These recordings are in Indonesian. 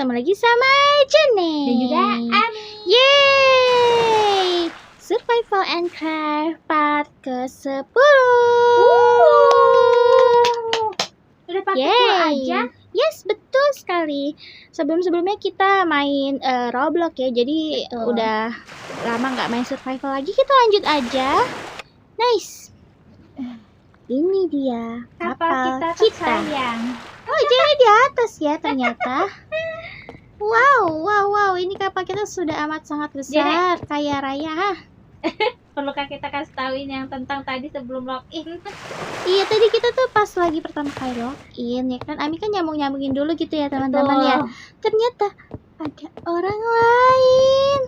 ketemu lagi sama Jenny dan juga Ami. Yeay, Survival and Craft part ke-10. Udah part 10 aja? Yes, betul sekali. Sebelumnya kita main Roblox ya. Jadi Betul. udah lama nggak main survival lagi. Kita lanjut aja. Nice. Ini dia Kapal kita tersayang. Oh, jadi di atas ya ternyata. Wow, ini kapal kita sudah amat sangat besar, kaya raya. Perlukah kita kasih tauin yang tentang tadi sebelum login? Iya, tadi kita tuh pas lagi pertama kali login ya kan, Ami kan nyambungin dulu gitu ya teman-teman ya. Ternyata ada orang lain.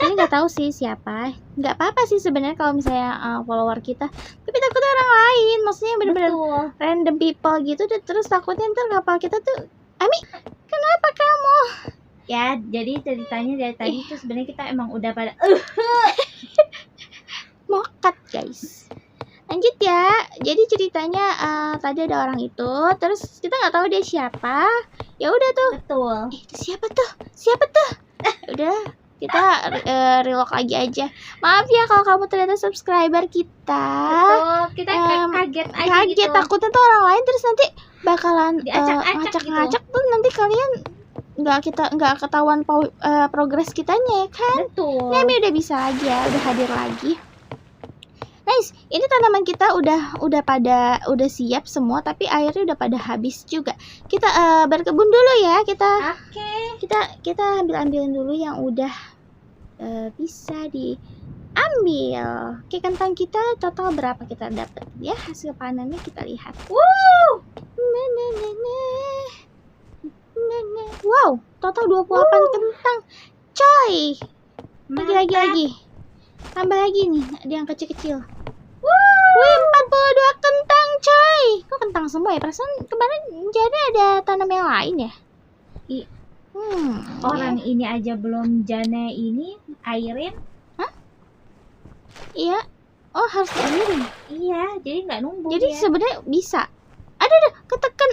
Ini nggak tahu sih siapa. Nggak apa-apa sih sebenarnya kalau misalnya follower kita. Tapi takutnya orang lain, maksudnya bener-bener random people gitu. Terus takutnya ntar kapal kita tuh, Ami, kenapa kamu? Ya, jadi ceritanya dari tadi tuh sebenarnya kita emang udah pada mokat guys. Lanjut ya. Jadi ceritanya tadi ada orang itu, terus kita nggak tahu dia siapa. Ya udah tuh. betul. Itu siapa tuh? Udah kita relog lagi aja. Maaf ya kalau kamu ternyata subscriber kita. Betul, kita kaget aja gitu. Takutnya tuh orang lain terus nanti bakalan ngacak-ngacak tuh nanti kalian nggak ketahuan progres kitanya ya kan. Betul. Ini Ami udah bisa lagi ya, udah hadir lagi. Nice, ini tanaman kita udah siap semua, tapi airnya udah pada habis juga. Kita berkebun dulu ya, kita ambilin dulu yang udah bisa diambil. Oke, kentang kita total berapa kita dapat ya, hasil panennya kita lihat. Wow, total 28 kentang, coy. Lagi. Tambah lagi nih, ada yang kecil-kecil. Wih, 42 kentang, coy. Kok kentang semua ya? Perasaan kemarin jadi ada tanam yang lain ya? Orang ini aja belum jane ini airin. Hah? Iya. Oh, harus diairin. Iya, jadi nggak numbuh. Jadi sebenarnya bisa. Aduh, ketekan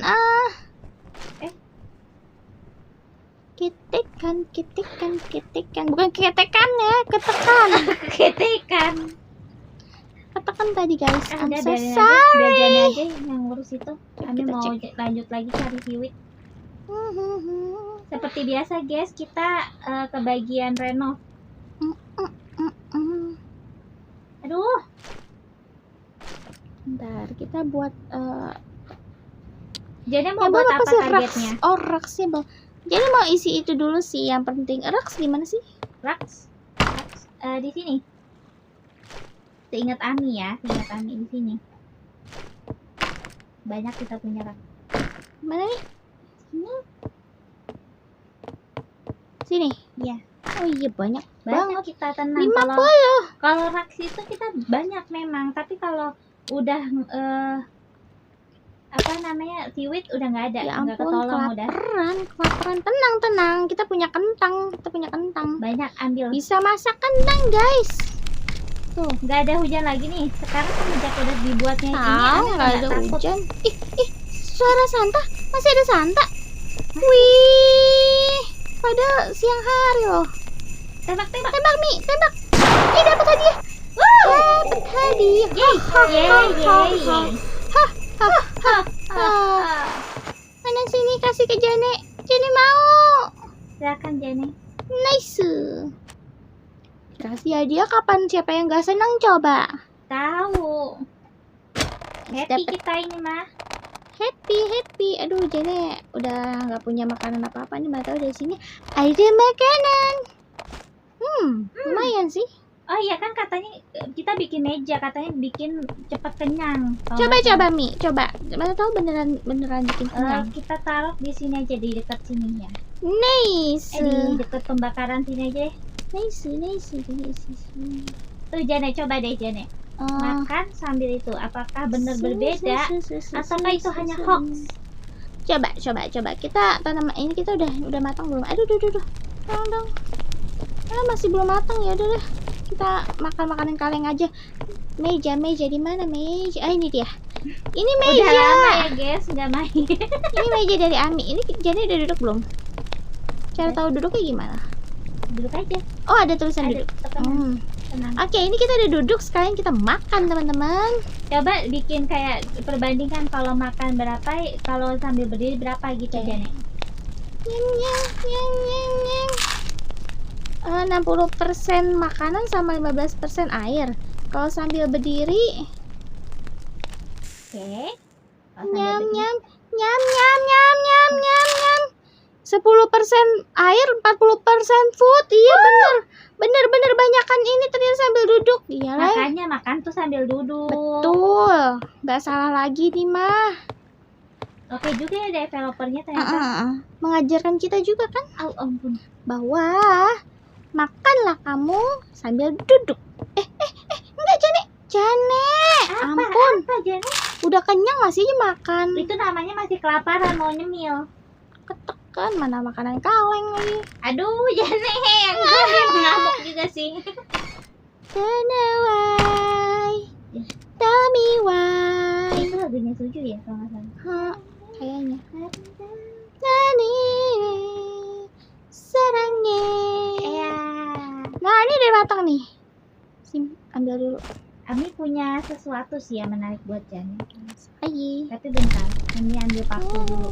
Kitekan. Bukan ketekan ya, ketekan. Ketekan tadi guys. I'm so sorry. Biar Jane aja yang ngurus itu. Kami mau lanjut lagi cari kiwi. Seperti biasa guys, kita ke bagian renov. Aduh. Bentar, kita buat Jane mau buat apa targetnya? Raksnya jadi mau isi itu dulu sih yang penting. Raks di mana sih? Raks di sini. Seingat Ami ya, di sini. Banyak kita punya raks. Mana nih? Sini. Iya. Oh iya banyak banget. Kita tenang. 50. Kalau raks itu kita banyak memang, tapi kalau udah seaweed udah nggak ada. Ya nggak ampun, ketolong udah. Kelaparan. Tenang. Kita punya kentang. Banyak ambil. Bisa masak kentang guys. Tuh, nggak ada hujan lagi nih. Sekarang sejak udah dibuatnya ini, nggak ada hujan. Ih, suara Santa. Masih ada Santa. Wih, padahal siang hari loh. Tembak Mi, tembak. Ih, dapat hadiah. Dapat hadiah. Yeay. Mana sini, kasih ke Jane. Jane mau. Silakan Jane. Nice. Kasih hadiah kapan? Siapa yang gak senang coba? Tahu. Happy kita ini mah. Happy. Aduh, Jane udah nggak punya makanan apa-apa nih. Mau tahu dari sini ada makanan. Lumayan sih. Oh iya kan katanya kita bikin meja, katanya bikin cepat kenyang. Coba Mi, coba. Mana tahu beneran bikin kenyang. Kita taruh di sini aja, di dekat sini ya. Nice. Di dekat pembakaran sini aja. Nice. Tuh Jane, coba deh Jane. Makan sambil itu, apakah benar berbeda ataukah itu hanya hoax? Coba. Kita tanam ini kita udah matang belum? Aduh. Tolong dong. Masih belum matang ya udah deh. Kita makan makanan kaleng aja. Meja di mana meja? Ini dia. Ini meja. Udah lama ya guys nggak main. Ini meja dari Ami. Ini Jane udah duduk belum? Cara tahu duduknya gimana? Duduk aja. Oh, ada tulisan Ada duduk. tekanan. Tenang. Oke, ini kita udah duduk, sekarang kita makan teman-teman. Coba bikin kayak perbandingan kalau makan berapa, kalau sambil berdiri berapa gitu Oke. Janek. Nyem, nyem, nyem, nyem, nyem. 60% makanan sama 15% air. Kalau sambil berdiri, Oke. Kalau sambil nyam berdiri. nyam nyam nyam nyam nyam nyam nyam. 10% air, 40% food. Iya bener banyakan ini ternyata sambil duduk. Iyalah. Makanya makan tuh sambil duduk. Betul. Nggak salah lagi nih mah. Oke juga ya developernya ternyata. Mengajarkan kita juga kan Oh, ampun. bahwa makanlah kamu sambil duduk. Enggak Jane. Ampun. Apa Janek? Udah kenyang masih aja makan. Itu namanya masih kelaparan mau nyemil. Ketekan mana makanan kaleng lagi. Aduh Janek, ngamuk juga sih. Why? Tell me why? Itu lagunya Suju ya kalau nggak salah. Hah, kayaknya. Nani serangnya. Ya. Nah, ini udah matang nih. Ambil dulu. Ami punya sesuatu sih yang menarik buat Janek. Lagi. Tapi bentar, Ami ambil paku dulu.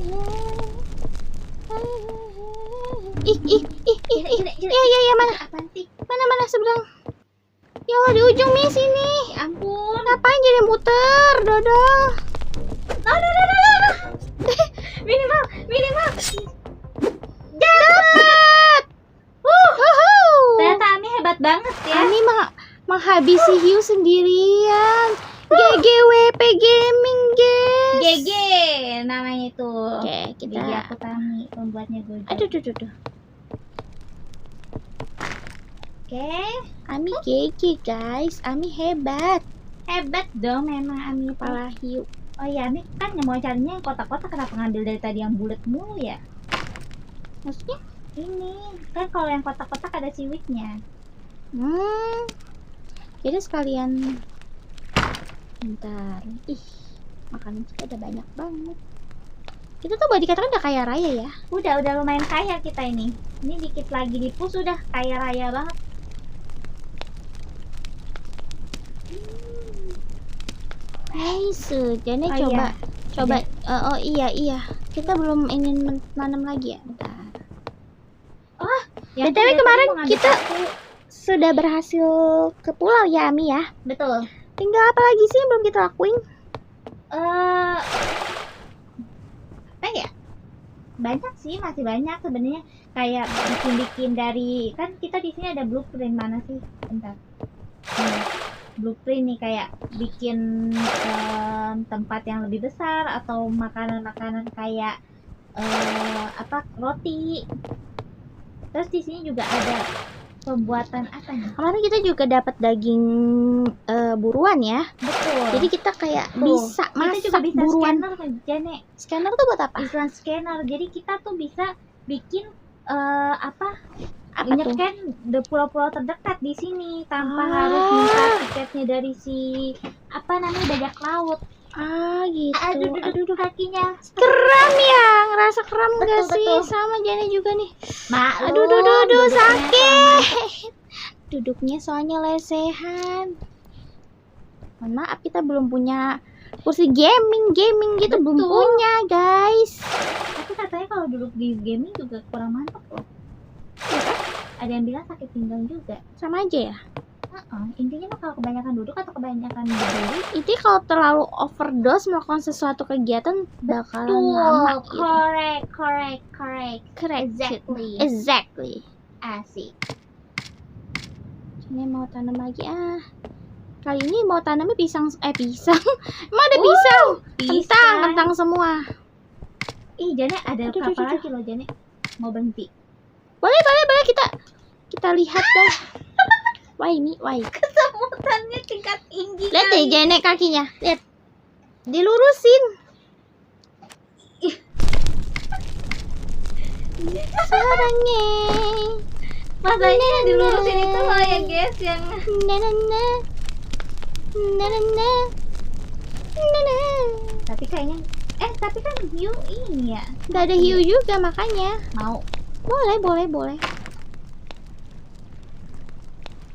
Iya, mana? Apaan sih? Mana seberang? Ya Allah, di ujung nih sini. Ya ampun. Ngapain jadi muter, Dodol? Minimal. Dapat. Ternyata Ami hebat banget ya. Ani menghabisi hiu sendirian. GGWP Gaming, guys. GG namanya itu. Oke, Gigi kita. aku Tami, pembuatnya Gojo. Aduh. Oke. Ami GG, guys. Ami hebat. Hebat dong memang Ami itu. Kepala hiu. Oh iya, Ami kan mau carinya yang kotak-kotak, kenapa ngambil dari tadi yang bulat mulu ya? Maksudnya? Ini kan kalau yang kotak-kotak ada siwiknya. Jadi sekalian. Bentar. Ih, makanan kita udah banyak banget. Kita tuh boleh dikatakan udah kaya raya ya. Udah lumayan kaya kita ini. Ini dikit lagi di push udah kaya raya banget. Nice. Jadi Oh, coba. Oh iya. Kita belum ingin menanam lagi ya. Bentar. Yang BTW tadi kemarin mau ngambil kita paku. sudah berhasil ke pulau ya, Ami ya. Betul. Tinggal apa lagi sih yang belum kita lakuin? Apa ya? Banyak sih, masih banyak sebenarnya. Kayak bikin dari, kan kita di sini ada blueprint, mana sih? Bentar. Nih, blueprint nih kayak bikin tempat yang lebih besar atau makanan-makanan kayak roti. Terus di sini juga ada pembuatan apa nih? Kemarin kita juga dapat daging buruan ya. Betul. Jadi kita kayak Tuh, bisa kita masak juga bisa buruan. scanner kan, Janek. Scanner tuh buat apa? Instant scanner. Jadi kita tuh bisa bikin Apa tuh? nge-scan the pulau-pulau terdekat di sini tanpa Ah. harus minta tiketnya dari si bajak laut. Gitu. Aduh, kakinya. Kram ya, ngerasa kram Betul, gak sih? betul. Sama Jane juga nih. Maklum, Aduh, duduknya sakit. Duduknya soalnya lesehan. Mohon maaf, kita belum punya kursi gaming gitu. Belum Betul. punya, guys. Tapi katanya kalau duduk di gaming juga kurang mantap loh. Ada yang bilang sakit pinggang juga. Sama aja ya. Intinya mah kalau kebanyakan duduk atau kebanyakan berdiri. Itu kalau terlalu overdose melakukan sesuatu kegiatan bakalan lama gitu. Correct. Exactly. Asik. Ini mau tanam lagi Kali ini mau tanamnya pisang. Emang ada pisang? Kentang semua. Ih, Jane ada Aduh, kapal aduh. lagi loh, Jane. Mau berhenti. Boleh kita lihat dah. Why? Kesemutannya tingkat tinggi. Lihat deh Jane kakinya. Lihat. Dilurusin. Sarangnya. Masanya yang dilurusin itu loh ya guys, yang Na. tapi kayaknya tapi kan hiu ini ya Gak ada hiu juga makanya. mau Boleh.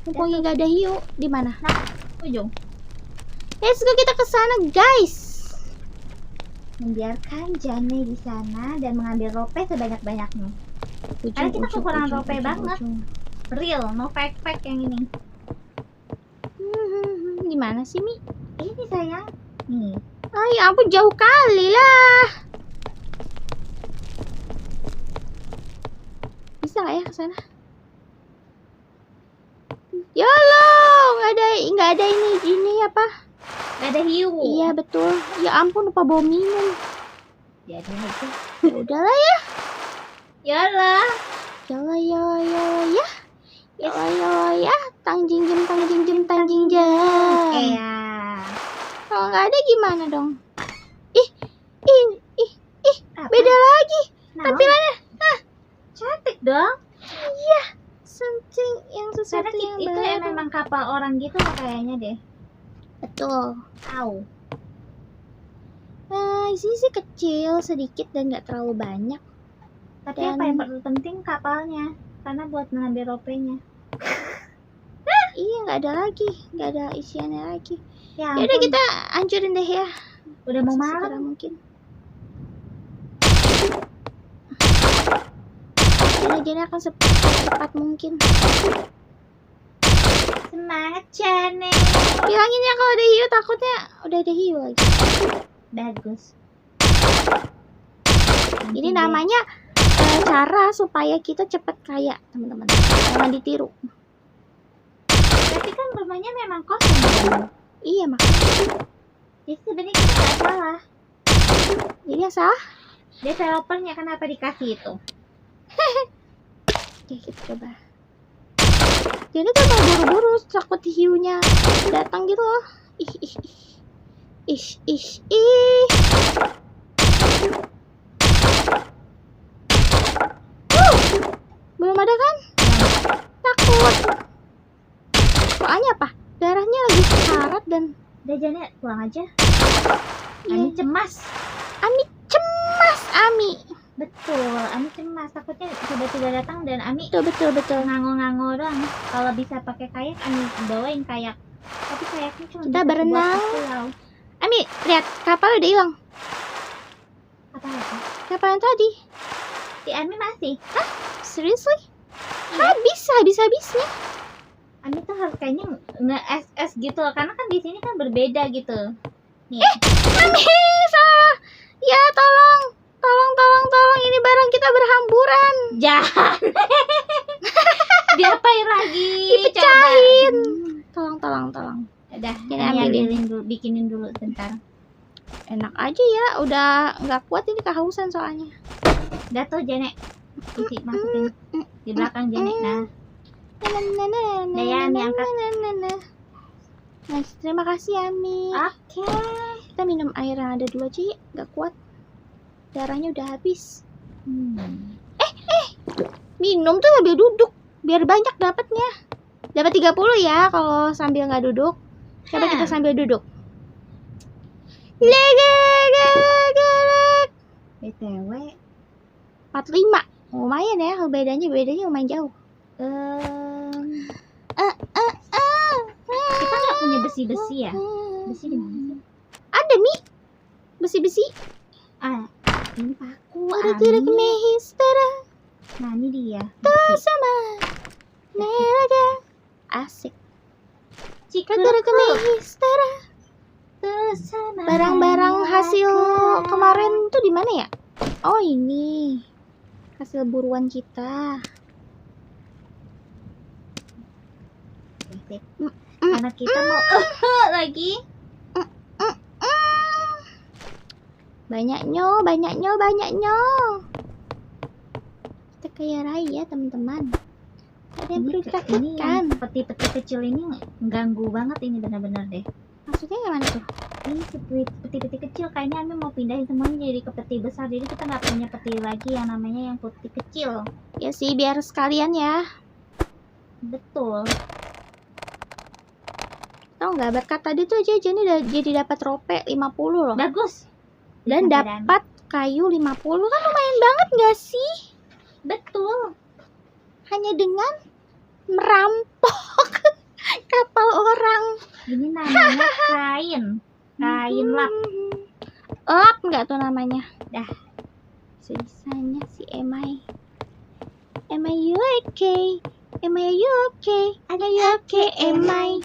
Mumpung nggak ada hiu di mana? Ujung. Let's go, kita ke sana, guys. Membiarkan Jane di sana dan mengambil rope sebanyak-banyaknya. Karena kita kekurangan rope banget. Real, no fake yang ini. Di mana sih, Mi? Ini sayang. Nih. Ah, ya ampun, jauh kali lah. Bisa nggak ya ke sana? Ya Allah, nggak ada ini apa? Nggak ada hiu. Iya betul. Ya ampun, lupa bawa minum. Jadi aja. Ya udahlah ya. Yalah. Ya. Tang jing jem. Iya. Kalau nggak ada gimana dong? Ih. Apa? Beda lagi Nah, tampilannya. cantik dong. Iya. Something yang sesuatu Karena yang itu baru. memang kapal orang gitu loh kayaknya deh. Betul. Au. Nah, sini sih kecil sedikit dan nggak terlalu banyak. Tapi Dan- apa yang penting kapalnya, karena buat mengambil ropenya. Iya, nggak ada isiannya lagi. Ya Ya udah, ampun, kita hancurin deh ya. udah mau Sesegera malam. mungkin. Jadi akan secepat mungkin. Semangat Jane. Bilangin ya kalau ada hiu, takutnya udah ada hiu lagi. Bagus. Ini namanya cara supaya kita cepat kaya, teman-teman. Jangan ditiru. Tapi kan rumahnya memang kosong. Iya, makanya. Jadi sebenarnya kita nggak salah. Jadi yang salah. Developernya kenapa dikasih itu? Oke, kita coba. Jadi tuh mau buru-buru, takut hiunya datang gitu loh. Ih. Belum ada kan? Takut. Soalnya apa? Darahnya lagi sekarat dan Udah Jane, pulang aja. Iya. Ami cemas. Ami cemas, Ami. Betul, Ami cemas. Takutnya tiba-tiba datang dan Ami Betul. ngango-ngango doang. Kalau bisa pakai kayak, Ami bawain kayak. Tapi kayaknya cuma Kita bisa berenang. buat pulau. Ami, lihat kapal udah hilang. Apa? Kapal yang tadi. Si Ami masih. Seriously? Habisnya. Ami tuh harus kayaknya nge-SS gitu loh, karena kan di sini kan berbeda gitu. Nih. Ami, salah. Ya, tolong. Ini barang kita berhamburan. Jangan. Diapain lagi? Dipecahin. Coba. Tolong. Udah, Ini Ami ambilin. ambilin dulu, bikinin dulu bentar. Enak aja ya, udah nggak kuat ini kehausan soalnya. Udah tuh Jane. Isi masukin di belakang Jane. Nah, Udah ya, Ami angkat. Nice, terima kasih Ami. oke. Kita minum air yang ada dulu aja ya, nggak kuat. Darahnya udah habis. Minum tuh sambil duduk, biar banyak dapatnya. Dapat 30 ya kalau sambil nggak duduk. Coba kita sambil duduk. Leg. BTW, 45. Lumayan ya, bedanya lumayan jauh. kita nggak punya besi-besi ya? Besi di mana sih? Ada Mi. Besi-besi. Ini paku, Udah tidak Ami. mehistera Nah, ini dia. Besi. sama neraga. Asik. Cikgu Tidak mehistera. bersama Barang-barang hasil neraga. kemarin tuh di mana ya? Oh, ini. Hasil buruan kita. Oke, sip. Karena kita mau lagi. Banyaknya. Kita kaya raya, teman-teman. Ada yang perlu Ini ditakutkan. peti-peti kecil ini ganggu banget ini benar-benar deh. Maksudnya gimana tuh? Ini peti-peti kecil kayaknya Ami mau pindahin semuanya jadi ke peti besar, jadi kita nggak punya peti lagi yang namanya yang peti kecil. Ya sih, biar sekalian ya. Betul. Tahu nggak, berkat tadi tuh aja Jenny jadi dapat rope 50 loh. Bagus. Dan Bisa dapat kayu 50 kan lumayan banget nggak sih? Betul. hanya dengan merampok kapal orang. Ini namanya kain lap. Lap nggak tuh namanya? Dah. Sebisanya si Emai. Emai you okay? Emai you okay? Are you okay, Emai?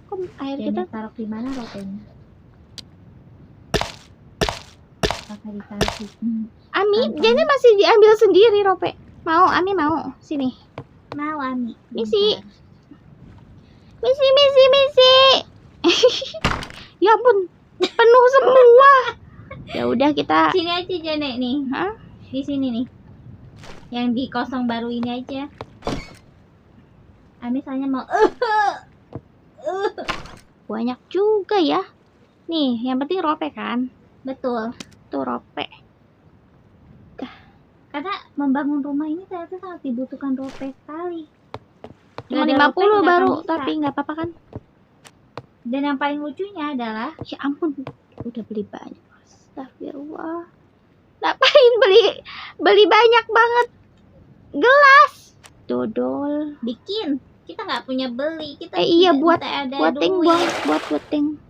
Kok air kita Kita taruh di mana ropenya? Pakai ditaruh di Ami, Gampang. jadi masih diambil sendiri Rope. Mau, Ami mau. Sini. mau Ami. Misi. Bentar. Misi. Ya ampun, penuh semua. Ya udah kita. Sini aja Janek nih. Hah? Di sini nih. Yang di kosong baru ini aja. Ami soalnya mau Banyak juga ya. Nih, yang penting Rope kan. betul. Tuh Rope. Karena membangun rumah ini ternyata sangat dibutuhkan rope sekali. Cuma Nggak ada 50 rope, nggak akan baru, bisa. tapi nggak apa-apa kan? Dan yang paling lucunya adalah Ya ampun, udah beli banyak. Astagfirullah. Ngapain beli banyak banget gelas? Dodol. bikin. Kita nggak punya beli. Kita Iya, tidak ada buat ting duit. buat ting.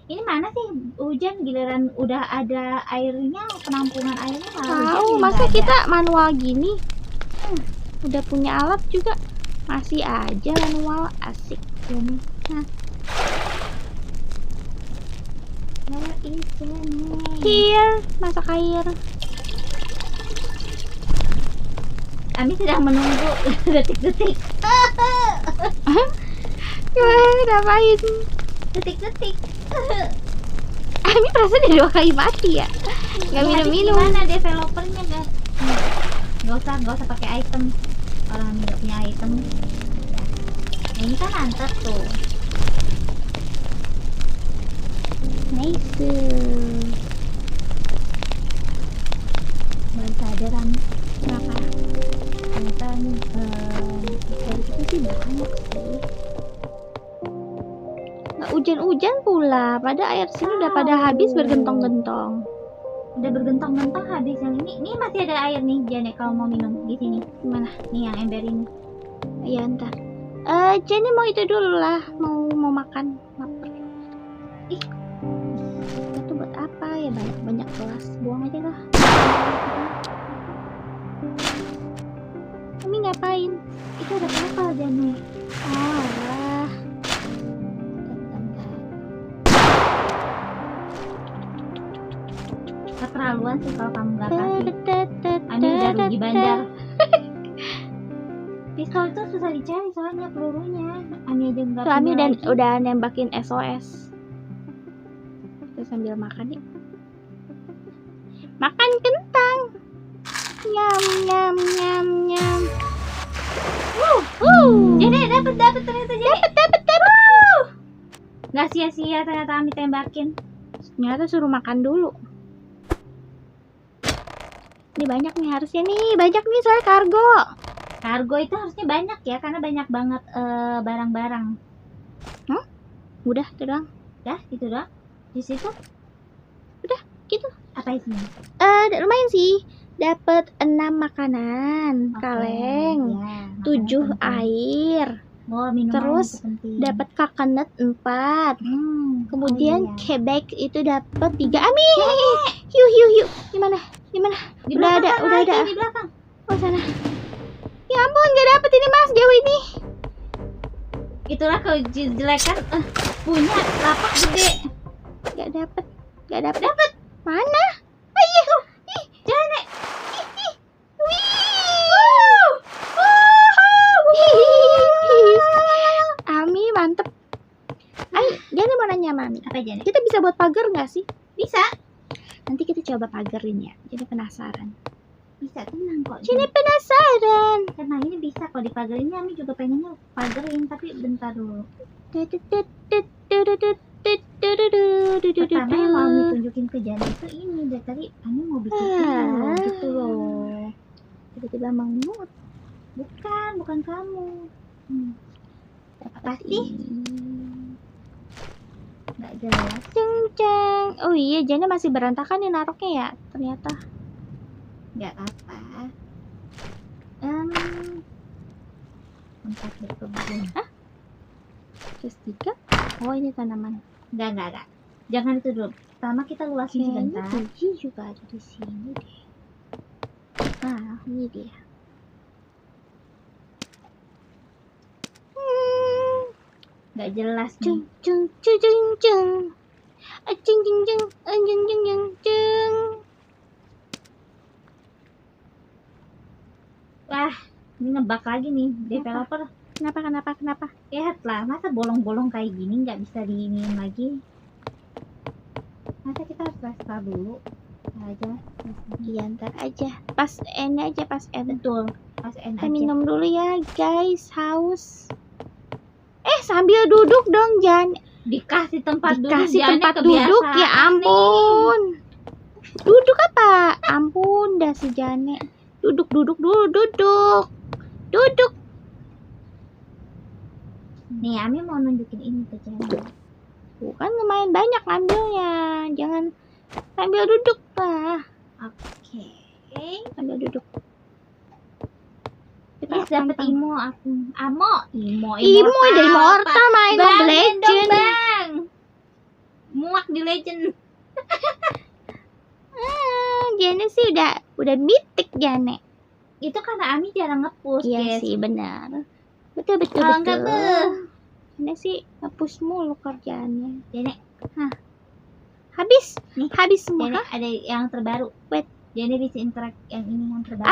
Ini mana sih hujan giliran udah ada airnya, penampungan airnya malah hujan Tahu, juga masa nggak ada. kita manual gini? Udah punya alat juga masih aja manual, asik. Ini. Nah. Where is Janet? Here, masak air. Ami sedang menunggu detik-detik. Ngapain? Detik-detik. Ami perasaan udah 2 kali mati ya. Gak minum-minum. Gimana developernya guys? Gak usah pakai item. Orang nggak punya item. Nah, ini kan mantap tuh. Nice. Baru sadar Ami. Kenapa? Ternyata Dari kita sih banyak sih. Nggak hujan-hujan pula. Pada air sini udah pada habis bergentong-gentong. udah bergentong-gentong habis yang ini. Ini masih ada air nih Janek kalau mau minum di sini. Gimana? Nih yang ember ini. Ya ntar. Jenny mau itu dulu lah. Mau makan. Lapar. Ih. Itu buat apa ya? Banyak gelas. Buang aja lah. Kami ngapain? Itu ada kapal Janek. Oh lah. Keterlaluan sih kalau kamu nggak kasih. Ami udah rugi bandar. Pistol itu susah dicari soalnya pelurunya. Ami aja nggak Tuh Ami punya lagi. udah nembakin SOS. Kita sambil makan ya. Makan kentang. Nyam nyam nyam nyam. Janek dapat ternyata Janek. Dapat. Nggak sia-sia ternyata Ami tembakin. Ternyata suruh makan dulu. Ini banyak nih harusnya nih. Banyak nih soalnya kargo. Kargo itu harusnya banyak ya karena banyak banget barang-barang. Udah itu doang. Dah gitu doang. Di situ Udah gitu. apa isinya? Lumayan sih. Dapat 6 makanan, Oke, kaleng, ya, 7 makanan penting. air, Oh, minuman Terus itu penting. dapat coconut 4. Kemudian oh iya. Quebec itu dapat 3. Ami. Yuk. Gimana? Di Udah belakang ada. lagi, di belakang. Oh sana. Ya ampun, gak dapet ini Mas jauh ini. Itulah kejelekan punya lapak gede. Gak dapet. Mana? Ayo. Ih, Janek. Ami mantep. Ayo, dia mau nanya Mami. Apa Janek? Kita bisa buat pagar nggak sih? Bisa. Nanti kita coba pagarin ya. Jadi penasaran. Bisa tenang kok. Jadi penasaran. Tenang ini bisa kok dipagarin. Ami juga pengennya pagarin tapi bentar dulu. Pertama yang mau Ami tunjukin ke Janek itu ini dari tadi Ami mau bikin ini gitu loh. Tiba-tiba mau mood. Bukan kamu. Pasti nggak jelas. Ceng. Oh iya, Jana masih berantakan nih naroknya ya ternyata. Nggak apa. tempat berkebun. Terus 3. Oh, ini tanaman. Enggak. Jangan itu dulu. Pertama kita luasin Kayaknya sebentar. biji juga ada di sini deh. Ah, ini dia. Nggak jelas Cung nih. cung cung cung cung. Cung cung cung. Cung cung cung cung. Wah, ini nebak lagi nih developer. Kenapa? Lihat lah, masa bolong-bolong kayak gini nggak bisa diinin lagi? Masa kita harus restart dulu aja? Iya, ntar aja. Pas N aja, pas N. Betul, pas N Kita aja. minum dulu ya, guys. Haus. Sambil duduk dong, jangan Dikasih tempat duduk, dikasih Jane, tempat duduk. Ya kebiasaan ampun. Duduk apa? Ampun, dah si Jane. Duduk dulu, duduk. nih. Ami mau nunjukin ini ke Jane. Bukan lumayan banyak ngambilnya. Jangan sambil duduk lah. Oke. Sambil duduk. Yes, dapet Imo aku. Imo dari Immortal main Mobile Legends. Bang. Muak di Legend. Jane sih udah mitik Jane. Itu karena Ami jarang nge-push, Iya guys. sih, benar. Betul. Kalau enggak Jane sih nge-push mulu kerjaannya. Jane, Habis Nih, semua. Jane ada yang terbaru. Wait. Jane bisa interact yang ini yang terbaru.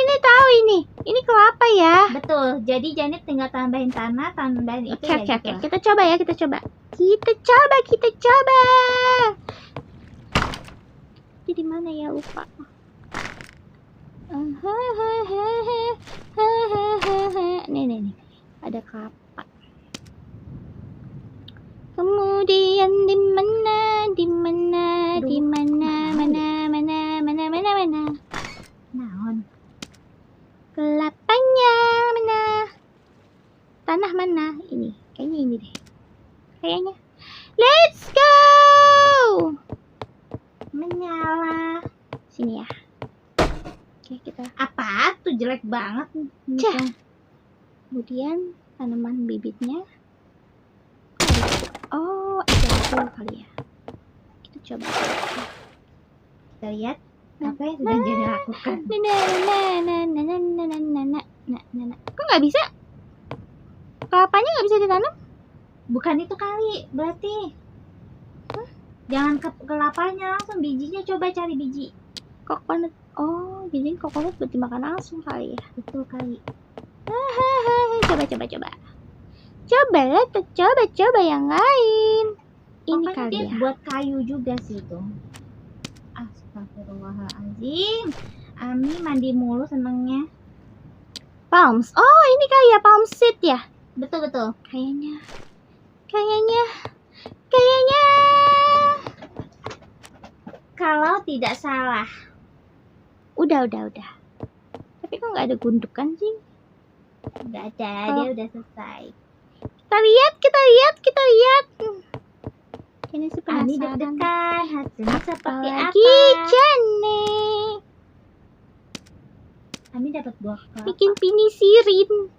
Ini tahu ini. Ini kelapa ya. Betul. Jadi Jane tinggal tambahin tanah, tambahin itu Oke. gitu lah. Kita coba. Jadi mana ya, lupa. Nih. Ada kelapa. Kemudian di mana? Naon. Kelapanya mana? Tanah mana? Ini. Kayaknya ini deh. Kayaknya. Let's go. Menyala. Sini ya. Oke, kita. Apa tuh jelek banget nih. Cah. Kemudian tanaman bibitnya. Oh, ada kali ya. Kita coba. Kita lihat apa yang sudah Jane lakukan. Kok nggak bisa? Kelapanya nggak bisa ditanam? Bukan itu kali, berarti. Jangan ke kelapanya, langsung bijinya, coba cari biji. Coconut. Oh, jadi coconut buat dimakan langsung kali ya. Betul kali. Coba yang lain. Ini Pokoknya kali dia ya. buat kayu juga sih itu. Astagfirullahaladzim. Ami mandi mulu senengnya. Palms. Oh, ini kali ya, palm seed ya. Betul. Kayaknya. Kalau tidak salah. Udah. Tapi kok nggak ada gundukan sih? Udah ada, dia udah selesai. Kita lihat. Ini sih Ami penasaran. deg-degan hasilnya seperti Apalagi apa. Jane Ami dapat buah kelapa. bikin penisirin.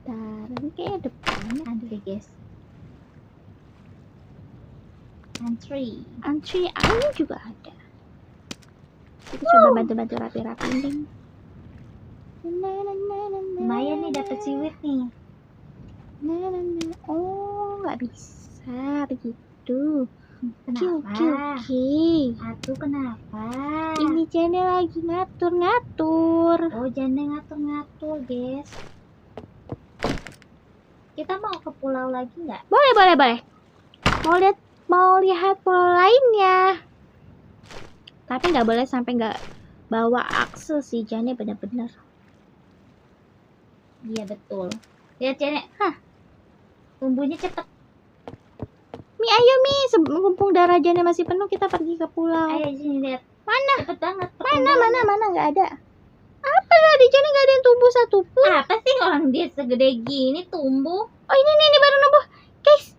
Bentar, ini kayak depannya. Ada deh guys. Antri. Ini juga ada. Kita coba bantu-bantu rapi-rapiin deh. Lumayan nih dapat siwit nih. Oh, nggak bisa begitu. Kenapa? Oke. Atuh kenapa? Ini Jane lagi ngatur-ngatur. Oh, jangan ngatur-ngatur, guys. Kita mau ke pulau lagi nggak? Boleh. Mau lihat pulau lainnya. Tapi nggak boleh sampai nggak bawa akses sih, Jane bener-bener. Iya betul. Lihat Jane. Tumbuhnya cepet. Ayo mumpung darah Jane masih penuh, kita pergi ke pulau. Ayo sini lihat. Mana? Cepet banget. Mana nggak ada. Apa lah di Jane nggak ada yang tumbuh satupun. Apa sih orang dia segede gini tumbuh? Oh ini baru numbuh. Guys.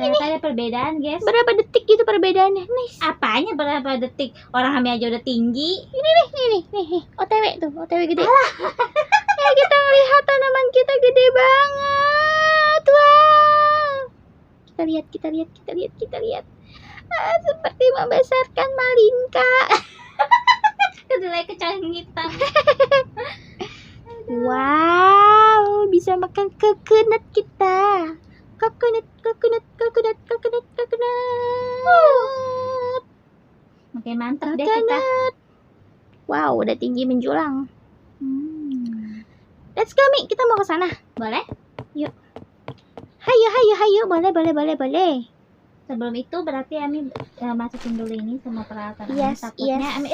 Ternyata ada perbedaan, guys. Berapa detik gitu perbedaannya? Nice. Apanya berapa detik? Orang kami aja udah tinggi. Ini nih. OTW tuh, OTW gede. Ya kita lihat tanaman kita gede banget. Wow. Kita lihat. Seperti membesarkan Malinka. Kedelai kecaling hitam. Wow, bisa makan coconut kita. Coconut. Oke, mantap deh kita. Wow, udah tinggi menjulang. Let's go, Mi. Kita mau ke sana. Boleh? Hayo. Boleh. Sebelum itu berarti Ami masukin dulu ini semua peralatan. Yes, Takutnya yes. Ami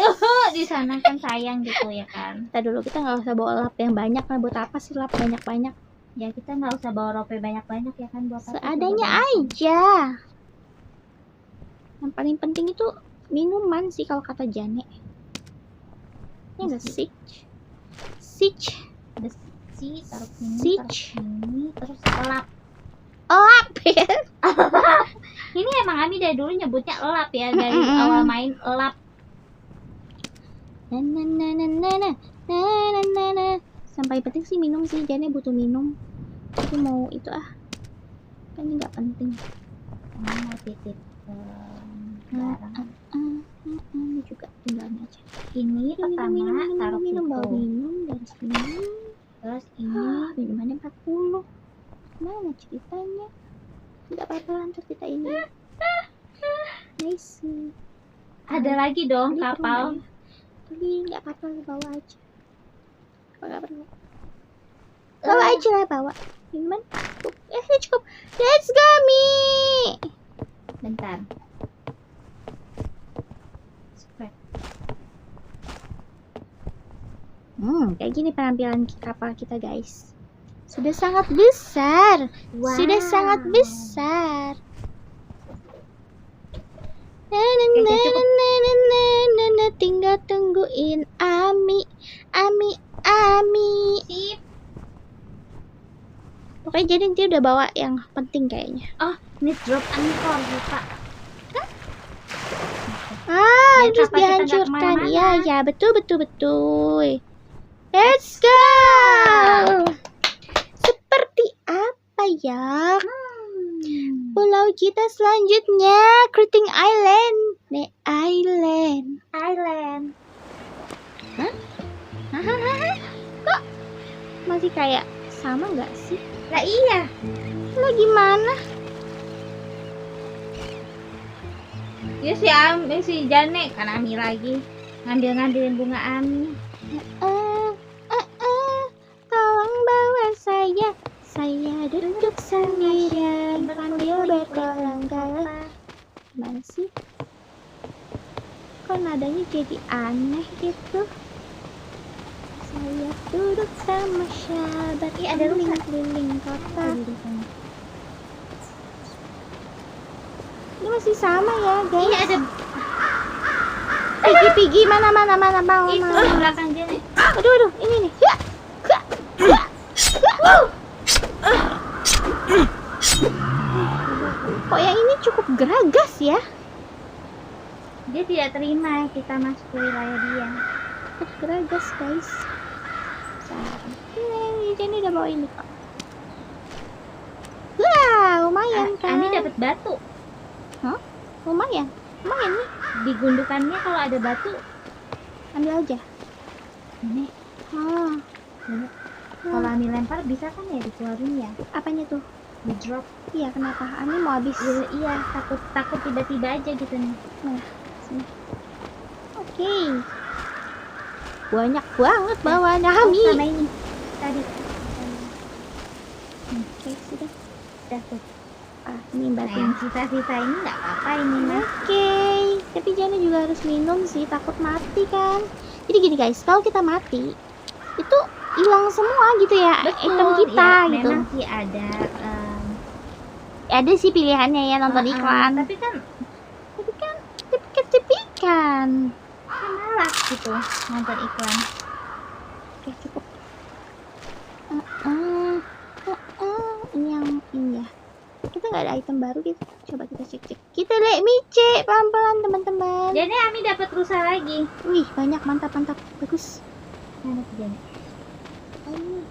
di sana kan sayang gitu ya kan. Kita dulu, kita nggak usah bawa lap yang banyak lah. Buat apa sih lap banyak-banyak? Ya kita nggak usah bawa rope banyak-banyak ya kan, buat apa? Seadanya Coba banyak. aja. Yang paling penting itu minuman sih kalau kata Jane. Ini enggak sih? Besi, taruh sini, Sich. terus elap. Lap. Ini emang Ami dari dulu nyebutnya elap ya, dari awal main elap. Na. Sampai penting sih minum sih, Jane butuh minum. Tapi mau itu kan ini nggak penting. Mau titip barang. Ini juga tinggalnya aja. Ini pertama taruh minum, situ. bawa minum dari sini. Terus ini Minumannya 40. Mana ceritanya? Tidak apa-apa lah, ntar kita ini. Nice. ada lagi dong Tadi kapal. perlu nggak ya? Tadi nggak apa-apa, bawa aja. Nggak perlu. Bawa aja lah, bawa. Minuman cukup. Cukup. Let's go, Mi. Bentar. Spread. Kayak gini penampilan kapal kita, guys. Sudah sangat besar. Wow. Sudah sangat besar. Tinggal tungguin Ami. Sip. Pokoknya jadi dia udah bawa yang penting kayaknya. Oh, ini drop anchor lupa. Biar Terus kapal kita nggak dihancurkan. kemana-mana. Ya, betul. Let's go. Seperti apa ya pulau kita selanjutnya? Creating Island. Island. Kok masih kayak sama nggak sih? Lah iya. Lah gimana? Ya si Jane kan Ami lagi ngambilin bunga Ami. Tolong bawa saya duduk sendirian sambil berkolang-kalang. Gimana sih? Kok nadanya jadi aneh gitu? Saya duduk sama sahabat. Ih, ada rusa. keliling kota. Ini masih sama ya, guys. Iya ada Pigi mana mau. itu di belakang Jane. Aduh, ini nih. Kok yang ini cukup geragas ya? Dia tidak terima kita masuk ke wilayah dia. Cukup geragas, guys. Ini udah bawa ini kok. Wah, lumayan kan? Ami dapat batu. Lumayan nih. Di gundukannya kalau ada batu, Ambil aja. ini kalau Ami lempar bisa kan ya dikeluarin ya? Apanya tuh? Di drop. Iya, kenapa? Ani mau habis. Iya, takut tiba-tiba aja gitu nih. Sini. Oke. Banyak banget bawaan Ami. Sama ini tadi. Oke, sudah. Udah tuh. Ini Nah, batu. yang sisa-sisa ini nggak apa-apa ini mah. Oke, tapi Jana juga harus minum sih, takut mati kan. Jadi gini guys, kalau kita mati, itu hilang semua gitu ya, item kita ya, gitu. Memang sih ada. Ada sih pilihannya ya, nonton iklan. Tapi kan Kan. malas gitu nonton iklan. Oke, cukup. Ini yang ini ya. Kita nggak ada item baru gitu. Coba kita cek. Kita lihat mice pelan-pelan teman-teman. Jadi Ami dapat rusa lagi. Wih, banyak, mantap. Bagus. Mana tuh Jane? Oh, ini.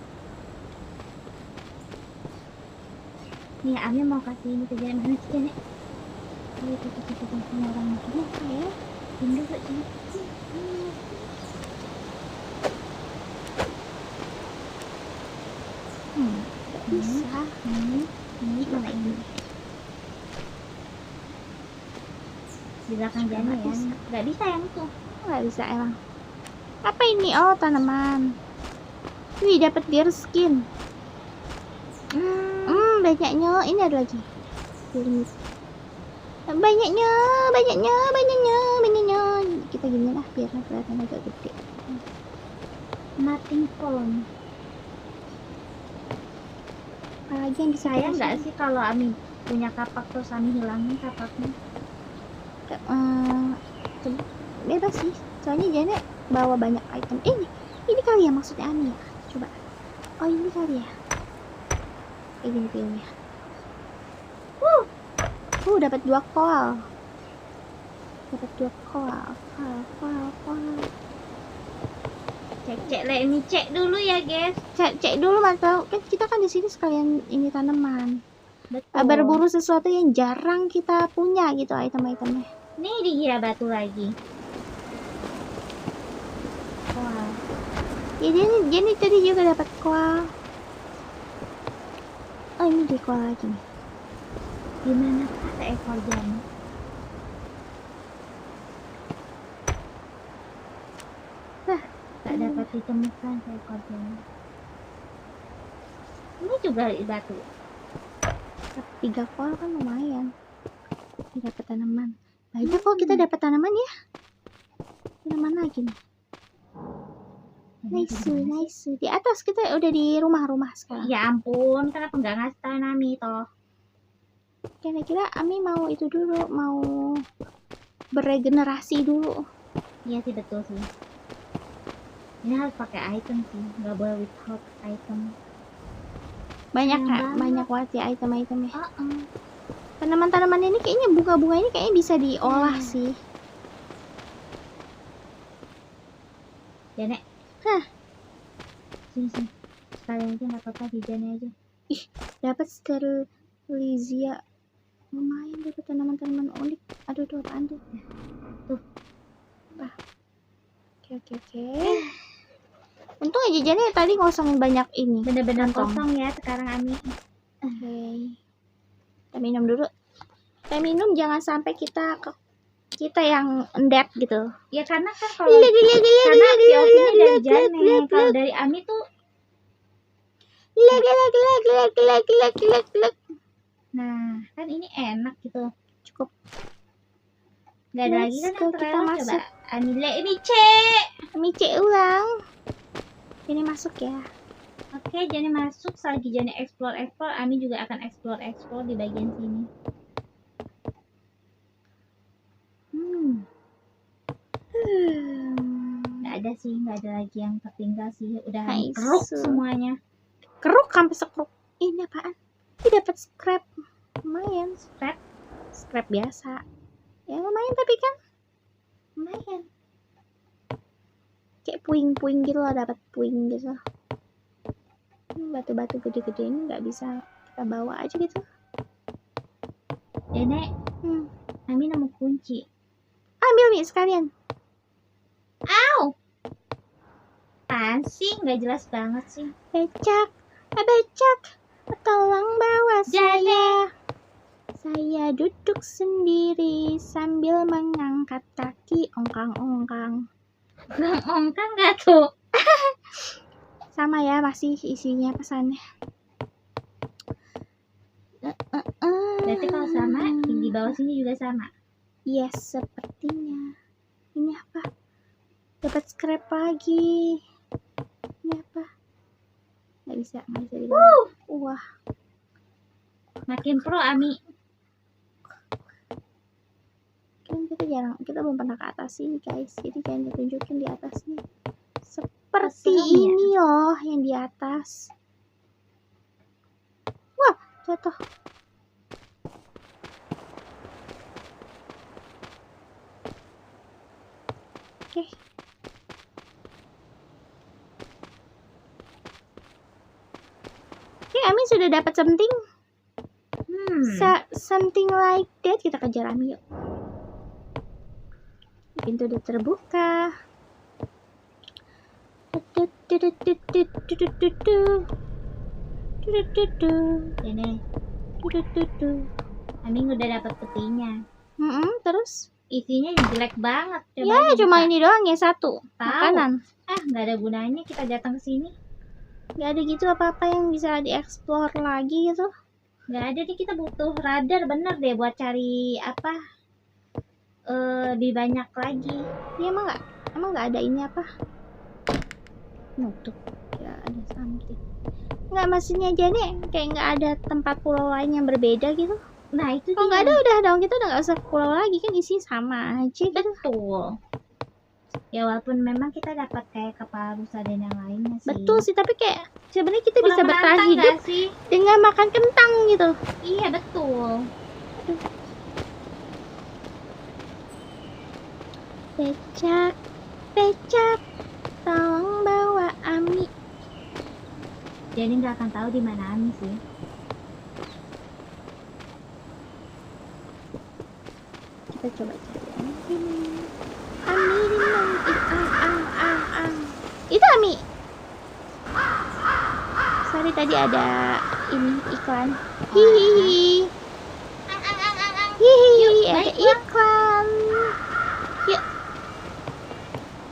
Nih Ami mau kasih ini ke Jane. Mana sih Jane? Ayo kita sama orang ini ya. Tinggal kok Jane. Bisa. Ini mana ini? Di belakang Jane ya. Nggak bisa yang itu. Nggak bisa emang. Apa ini? Oh, tanaman. Wih, dapat deer skin. Banyaknya. Ini ada lagi. Banyaknya. Kita gini lah biar kelihatan agak gede. Nothing phone. Apalagi yang bisa Sayang kita nggak sih kalau Ami punya kapak terus Ami hilangin kapaknya? Bebas sih. Soalnya Jane bawa banyak item. Ini kali ya maksudnya Ani ya. Coba. Oh, ini kali ya. Kayak gini pilihnya. Dapat 2 koal. Koal. Cek Lemi cek dulu ya guys. Cek dulu mantap. Kan kita kan di sini sekalian ini tanaman. Betul. Berburu sesuatu yang jarang kita punya gitu item-itemnya. Nih dikira batu lagi. Koal. Ya Jenny tadi juga dapat koal. Oh, ini di koal lagi nih. Gimana seekor Jane? Tak dapat ditemukan seekor Jane. Ini juga batu. 3 koal kan lumayan. Dapat tanaman. Banyak kok kita dapat tanaman ya. Tanaman lagi nih. Nice. Di atas kita udah di rumah sekarang. Ya ampun, kenapa nggak ngasih tahu Ami toh? Kira-kira Ami mau itu dulu, mau beregenerasi dulu. Iya sih, betul sih. Ini harus pakai item sih, nggak boleh without item. Banyak banget ya item-itemnya. Tanaman-tanaman ini kayaknya bunga-bunga ini kayaknya bisa diolah sih. Jane. Sini. Sekalian aja nggak apa-apa di Jane aja. Ih, dapat sterilizer. Lumayan dapat tanaman-tanaman unik. Aduh, apaan tuh? Tuh. Oke. Untung aja Jane tadi ngosongin banyak ini. Bener-bener kantong. kosong ya sekarang Ami. Oke. Kita minum dulu. Kita minum jangan sampai kita yang endap gitu. Ya karena kan kalau karena POV-nya dari Jane, kalau dari Ami tuh nah kan ini enak gitu. Cukup. Gak ada lagi kan yang Kita terlalu. masuk. Coba Ami cek. Mice ulang. Ini masuk ya. Oke, Jane masuk. Selagi Jane explore, Ami juga akan explore di bagian sini. Nggak ada lagi yang tertinggal sih. Udah keruk semuanya. Keruk sampai sekeruk. Ini apaan? Ini dapat scrap. Lumayan. Scrap biasa. Ya lumayan tapi kan. Lumayan. Kayak puing-puing gitu loh, dapat puing gitu. Batu-batu gede-gede ini nggak bisa kita bawa aja gitu. Nenek, Ami nemu kunci. Ambil nih sekalian. Au! Apaan sih? Nggak jelas banget sih. Becak. Tolong bawa saya. Saya duduk sendiri sambil mengangkat kaki ongkang-ongkang. Ongkang nggak tuh? Sama ya, masih isinya pesannya. Berarti kalau sama, di bawah sini juga sama. Yes, sepertinya. Ini apa? Dapat scrap lagi. Ini apa? Nggak bisa dibawa. Wah. Makin pro Ami. Kan kita belum pernah ke atas sini guys. Jadi jangan ditunjukin di atasnya. Seperti ini loh yang di atas. Wah, jatuh. Oke. Oke, Ami sudah dapat something. Something like that. Kita kejar Ami yuk. Pintu udah terbuka. Ini Ami udah dapat petinya. Terus Isinya jelek banget. Coba ya aja cuma buka. ini doang ya, satu Tahu. makanan. Nggak ada gunanya kita datang ke sini. Nggak ada gitu apa-apa yang bisa dieksplor lagi gitu. Nggak ada nih, kita butuh radar bener deh buat cari apa lebih banyak lagi. Ya emang nggak ada ini apa? Nutup. Ya ada something. Nggak, maksudnya aja nih kayak nggak ada tempat pulau lain yang berbeda gitu. Nah itu Kalau nggak ada udah dong, kita udah nggak usah ke pulau lagi kan, isi sama aja gitu. betul. Ya walaupun memang kita dapat kayak kepala rusa dan yang lainnya sih. Betul sih, tapi kayak sebenarnya kita Kurang bisa bertahan menantang hidup nggak sih? dengan makan kentang gitu. Iya betul. Becak, becak, tolong bawa Ami. Jadi nggak akan tahu di mana Ami sih. Kita coba cari Ami di mana. Ami di mana? Ang. Itu Ami. Sorry tadi ada ini iklan. Hihihi. Hihihi, Yuk, ada baiklah. iklan. Yuk,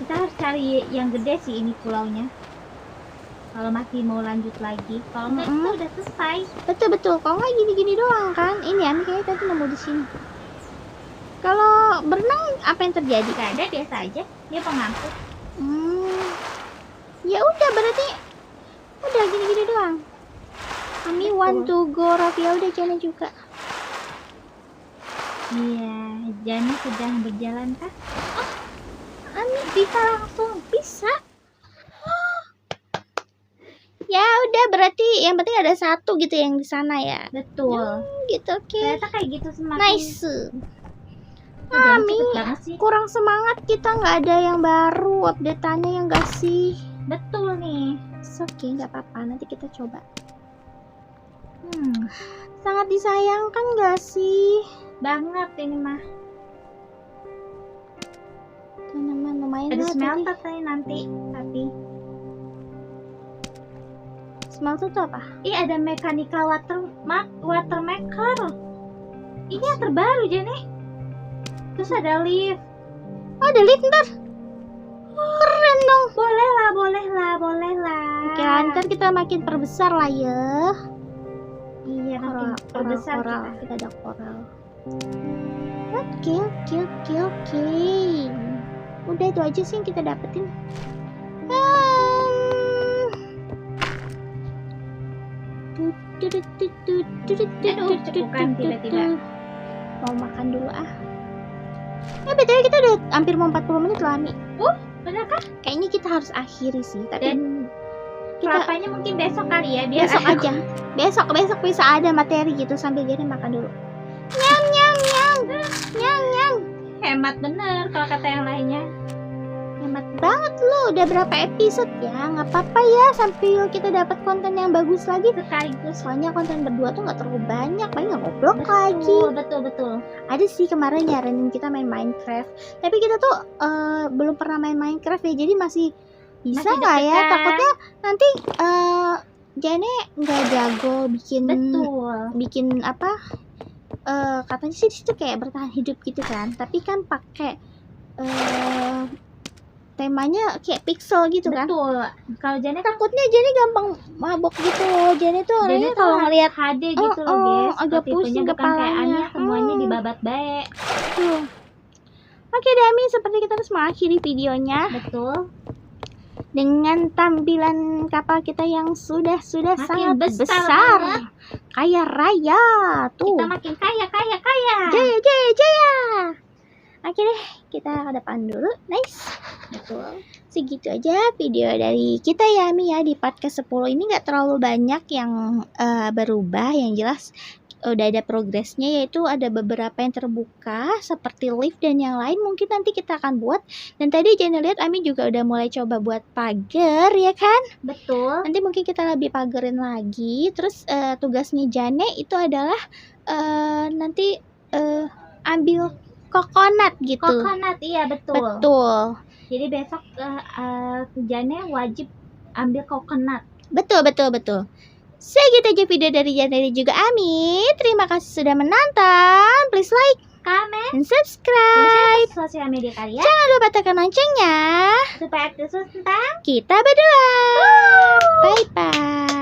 Kita harus cari yang gede sih ini pulaunya. Kalau masih mau lanjut lagi, kalau enggak kita udah selesai. betul. Kalau nggak gini-gini doang kan. Ini Ami kayaknya tadi nemu di sini. Kalau berenang apa yang terjadi? Gak ada, biasa aja. Dia pengangkut. Ya udah berarti udah gini-gini doang. Ami Betul. want to go rock, ya udah Jana juga. Iya, Jana sedang berjalan kah? Ami bisa langsung bisa. Ya udah berarti yang penting ada satu gitu yang di sana ya. Betul. Gitu oke. Ternyata kayak gitu semakin. Nice. Jana Ami cepet banget sih. kurang semangat, kita nggak ada yang baru update-annya yang gak sih? Betul nih. Oke, nggak apa-apa, nanti kita coba. Hmm, Sangat disayangkan gak sih? banget ini mah. Tanaman lumayan Ada lah tadi. smelter tadi nanti, tapi Smelter tuh apa? ada mechanical water maker. Ini yang terbaru Jane. Terus ada lift. Oh, ada lift ntar. Keren dong. Boleh lah. Oke, ntar kita makin perbesar lah ya. Iya, makin perbesar Koral. kita. Kita ada koral. Oke. Udah itu aja sih yang kita dapetin. Aduh, cepukan tiba-tiba. Mau makan dulu ah. Ya betul, kita udah hampir mau 40 menit loh Ami. Bener kan? Kayaknya kita harus akhiri sih, tapi Dan kita kelapanya mungkin besok kali ya, biar besok aja. Besok bisa ada materi gitu sambil jadi makan dulu. Nyam. hemat bener kalau kata yang lainnya. Hemat banget lu. Udah berapa episode ya? Nggak apa-apa ya sambil kita dapat konten yang bagus lagi. Sekaligus. Soalnya konten berdua tuh nggak terlalu banyak, paling nggak ngobrol lagi. Betul. Ada sih kemarin nyaranin kita main Minecraft, tapi kita tuh belum pernah main Minecraft ya, jadi masih bisa Masih nggak ya? deg-degan. Takutnya nanti Jane nggak jago bikin apa? Katanya sih disitu kayak bertahan hidup gitu kan, tapi kan pakai temanya kayak pixel gitu kan. Betul. Kalau Jane kan Takutnya Jane gampang mabok gitu loh. Jane tuh orangnya kalau ngelihat HD gitu loh guys. agak Tipenya pusing bukan kayak kepalanya. Anya semuanya dibabat baik. tuh. Oke Dami, seperti kita harus mengakhiri videonya Betul. dengan tampilan kapal kita yang sudah Makin sangat besar besar, banget. kaya raya tuh. Kita makin kaya. Jaya. Oke deh, kita ke depan dulu. Nice. Betul. Segitu aja video dari kita ya Mi ya, di podcast 10 ini nggak terlalu banyak yang berubah, yang jelas udah ada progresnya, yaitu ada beberapa yang terbuka seperti lift dan yang lain mungkin nanti kita akan buat. Dan tadi Jane lihat Ami juga udah mulai coba buat pagar ya kan. Betul. Nanti mungkin kita lebih pagerin lagi. Terus tugasnya Jane itu adalah nanti ambil kokonat gitu. Kokonat, iya betul. Betul. Jadi besok Jane wajib ambil kokonat. Betul. Segitu aja video dari Jane dan juga Ami. Terima kasih sudah menonton. Please like, Comment, dan subscribe. sosial media kalian Jangan lupa tekan loncengnya. supaya aktif tentang Kita berdua. Bye bye.